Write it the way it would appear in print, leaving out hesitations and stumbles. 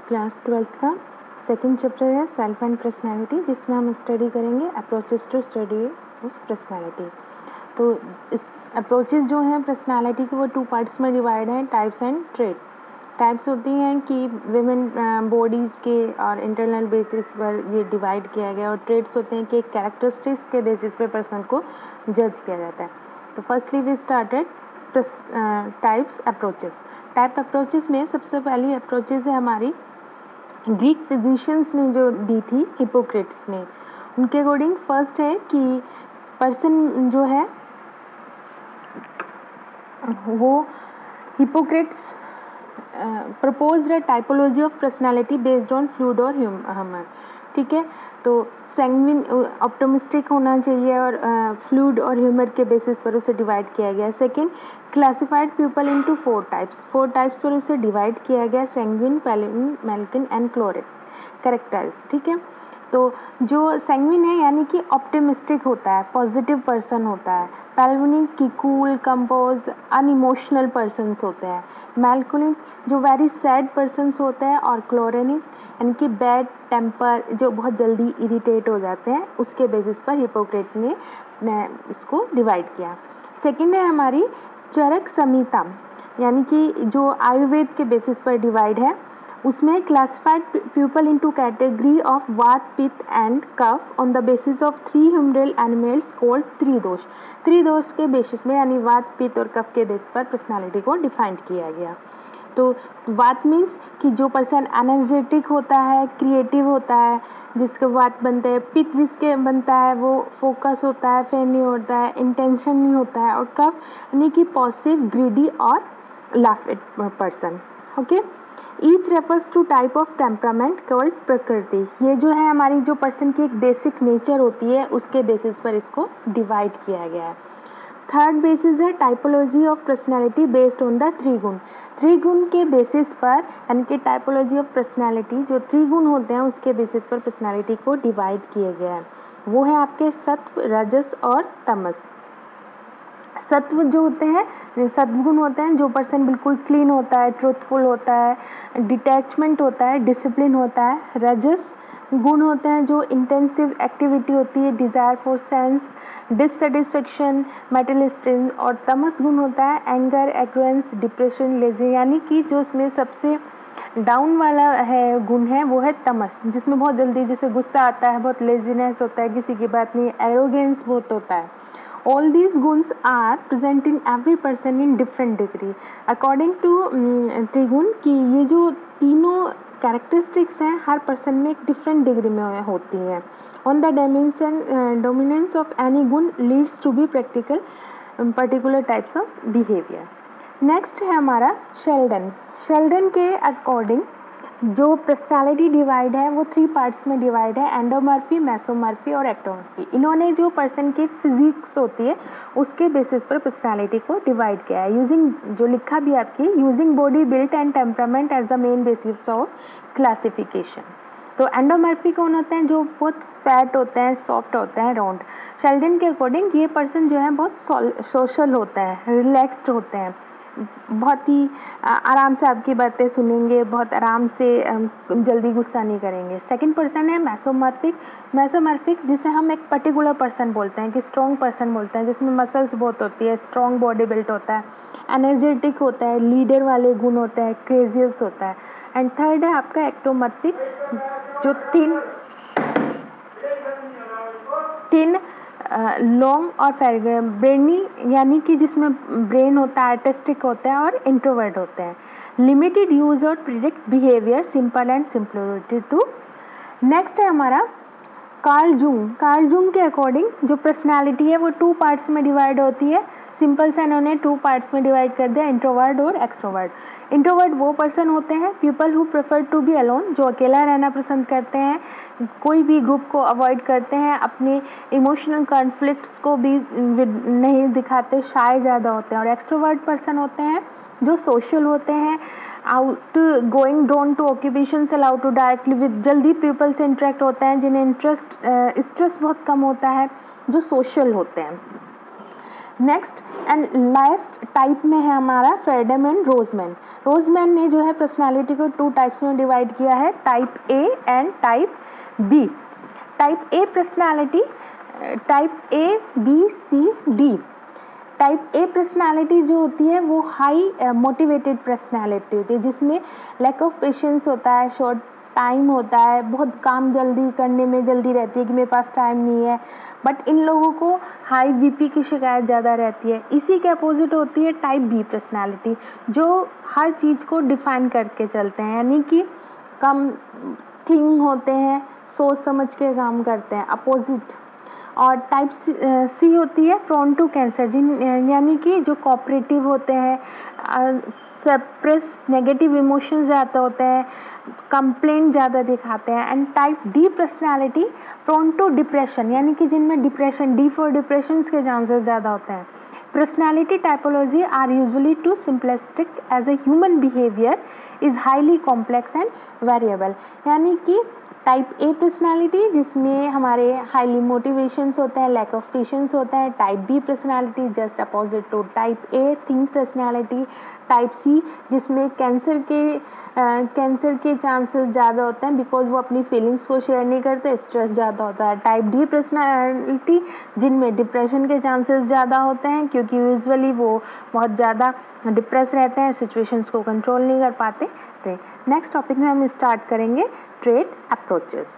Class 12th का second chapter है self and personality, जिसमें हम स्टडी करेंगे approaches to study of personality. तो इस अप्रोचेस जो हैं पर्सनालिटी के वो 2 पार्ट्स में डिवाइड हैं, टाइप्स एंड ट्रेट। टाइप्स होती हैं कि विमेन बॉडीज़ के और इंटरनल बेसिस पर ये डिवाइड किया गया, और ट्रेट्स होते हैं कि कैरेक्टरिस्टिक्स के बेसिस पे पर्सन को जज किया जाता है। तो firstly we started types approaches. Type approaches में सबसे पहली अप्रोचेस है हमारी ग्रीक फिजिशियंस ने जो दी थी, हिपोक्रेट्स ने। उनके अकॉर्डिंग फर्स्ट है कि पर्सन जो है वो Hippocrates proposed a typology of personality based on fluid और ह्यूमर। ठीक है, तो सैंग्विन ऑप्टिमिस्टिक होना चाहिए और फ्लूइड और ह्यूमर के बेसिस पर उसे डिवाइड किया गया। Second, classified people into 4 types. 4 types पर उसे डिवाइड किया गया, सैंग्विन, पैलिन, मैल्किन एंड क्लोरिक कैरेक्टर्स। ठीक है, तो जो सैंग्विन है यानी कि ऑप्टिमिस्टिक होता है, पॉजिटिव पर्सन होता है। पैलिनिक की कूल, कंपोज, अनइमोशनल पर्सन्स होते हैं। मैल्कुलिक जो वेरी सैड पर्सन्स होते हैं, और क्लोरेनिक यानी कि बैड टेम्पर, जो बहुत जल्दी इरिटेट हो जाते हैं। उसके बेसिस पर हिपोक्रेट ने इसको डिवाइड किया। सेकंड है हमारी चरक संहिता, यानी कि जो आयुर्वेद के बेसिस पर डिवाइड है। उसमें classified people into category of vata, pitta and kapha on the basis of 3 humoral animals called tridosha. त्रिदोष के बेसिस में यानी वात, पित्त और कफ के बेस पर पर्सनालिटी को डिफाइंड किया गया। तो वात मीन्स कि जो पर्सन एनर्जेटिक होता है, क्रिएटिव होता है, जिसके वात बनते हैं। पित्त जिसके बनता है वो फोकस होता है, फेम नहीं होता है, इंटेंशन नहीं होता है। और कफ यानी कि पॉसिव, ग्रीडी और लाफेट person. Okay, each refers to type of temperament called prakriti. ये जो है हमारी जो पर्सन की एक बेसिक नेचर होती है, उसके बेसिस पर इसको डिवाइड किया गया है। थर्ड बेसिस है typology of personality based on the 3 गुण। 3 गुण के बेसिस पर यानी कि टाइपोलॉजी ऑफ पर्सनालिटी, जो 3 गुण होते हैं उसके बेसिस पर पर्सनालिटी को डिवाइड किया गया है। वो है आपके सत्व, रजस और तमस। सत्व जो होते हैं, सद्गुण होते हैं, जो पर्सन बिल्कुल क्लीन होता है, ट्रूथफुल होता है, डिटैचमेंट होता है, डिसिप्लिन होता है। रजस गुण होते हैं जो इंटेंसिव एक्टिविटी होती है, डिज़ायर फॉर सेंस, डिससेटिस्फेक्शन, मेटलिस्टिज्म। और तमस गुण होता है एंगर, एग्रेंस, डिप्रेशन, लेजी, यानी कि जो इसमें सबसे डाउन वाला है गुण है वो है तमस, जिसमें बहुत जल्दी जैसे गुस्सा आता है, बहुत लेजीनेस होता है, किसी की बात नहीं, एरोगेंस बहुत होता है। All these guns are present in every person in different degree. According to त्रिगुण की ये जो तीनों कैरेक्टरिस्टिक्स हैं हर पर्सन में एक डिफरेंट डिग्री में होती हैं। On the dominance of any gun leads to be practical particular types of behavior. Next है हमारा शेल्डन। शेल्डन के अकॉर्डिंग जो पर्सनालिटी डिवाइड है वो 3 पार्ट्स में डिवाइड है, एंडोमॉर्फी, मेसोमॉर्फी और एक्टोमॉर्फी। इन्होंने जो पर्सन की फिजिक्स होती है उसके बेसिस पर पर्सनालिटी को डिवाइड किया है। यूजिंग जो लिखा भी आपकी, using body built and temperament as the main basis of classification. तो एंडोमॉर्फी कौन होते हैं? जो बहुत फैट होते हैं, सॉफ्ट होते हैं, राउंड। शेल्डन के अकॉर्डिंग ये पर्सन जो है बहुत सोशल होता है, रिलैक्स्ड होते हैं, बहुत ही आराम से आपकी बातें सुनेंगे, बहुत आराम से जल्दी गुस्सा नहीं करेंगे। सेकंड पर्सन है मैसोमॉर्फिक। मैसोमॉर्फिक जिसे हम एक पर्टिकुलर पर्सन बोलते हैं, कि स्ट्रॉन्ग पर्सन बोलते हैं, जिसमें मसल्स बहुत होती है, स्ट्रॉन्ग बॉडी बिल्ट होता है, एनर्जेटिक होता है, लीडर वाले गुण होते हैं, क्रेजियस होता है। एंड थर्ड है आपका एक्टोमॉर्फिक, जो तीन लॉन्ग और ब्रेनी, यानी कि जिसमें ब्रेन होता है, आर्टिस्टिक होता है और इंट्रोवर्ट होते हैं। लिमिटेड यूज और predict behaviour, simple and simplicity too. Next है हमारा कार्ल जूंग। कार्ल जूंग के अकॉर्डिंग जो पर्सनालिटी है वो 2 पार्ट्स में डिवाइड होती है। सिंपल से इन्होंने 2 पार्ट्स में डिवाइड कर दिया, इंट्रोवर्ट और एक्सट्रोवर्ट। इंट्रोवर्ट वो पर्सन होते हैं people who prefer to be alone, जो अकेला रहना पसंद करते हैं, कोई भी ग्रुप को अवॉइड करते हैं, अपने इमोशनल कॉन्फ्लिक्ट्स को भी नहीं दिखाते, शाय ज़्यादा होते हैं। और एक्सट्रोवर्ट पर्सन होते हैं जो सोशल होते हैं, outgoing, drawn to occupations, allowed to directly with, जल्दी पीपल से इंटरेक्ट होते हैं, जिन्हें स्ट्रेस बहुत कम होता है, जो सोशल होते हैं। नेक्स्ट एंड लास्ट टाइप में है हमारा फ्रीडम एंड रोजमैन। रोजमैन ने जो है पर्सनालिटी को 2 टाइप्स में डिवाइड किया है, type A and type B. Type A personality, type A B C D. Type A personality जो होती है वो हाई मोटिवेटेड पर्सनालिटी होती है, जिसमें लैक ऑफ पेशेंस होता है, शॉर्ट टाइम होता है, बहुत काम जल्दी करने में जल्दी रहती है कि मेरे पास टाइम नहीं है। बट इन लोगों को हाई बीपी की शिकायत ज़्यादा रहती है। इसी के अपोजिट होती है टाइप बी पर्सनालिटी, जो हर चीज़ को डिफाइन करके चलते हैं, यानी कि कम थिंक होते हैं, सोच समझ के काम करते हैं, अपोजिट। और टाइप सी होती है प्रोन टू कैंसर, जिन यानी कि जो कोऑपरेटिव होते हैं, सप्रेस नेगेटिव इमोशंस ज़्यादा होते हैं, कंप्लेंट ज़्यादा दिखाते हैं। And type D personality prone to depression, यानी कि जिनमें डिप्रेशन, डी फॉर डिप्रेशन के चांसेस ज़्यादा होते हैं। Personality typology are usually too simplistic as a human behavior is highly complex and variable। यानी कि टाइप ए पर्सनालिटी जिसमें हमारे हाईली मोटिवेशंस होते हैं, लैक ऑफ पेशेंस होता है। Type B personality just opposite to type A think personality. Type C जिसमें cancer के चांसेस ज़्यादा होते हैं बिकॉज वो अपनी फीलिंग्स को शेयर नहीं करते, स्ट्रेस ज़्यादा होता है। टाइप डी पर्सनालिटी जिनमें डिप्रेशन के चांसेस ज़्यादा होते हैं क्योंकि यूजुअली वो बहुत ज़्यादा डिप्रेस रहते हैं, सिचुएशंस को कंट्रोल नहीं कर पाते। नेक्स्ट टॉपिक में हम स्टार्ट करेंगे ट्रेट अप्रोचेस।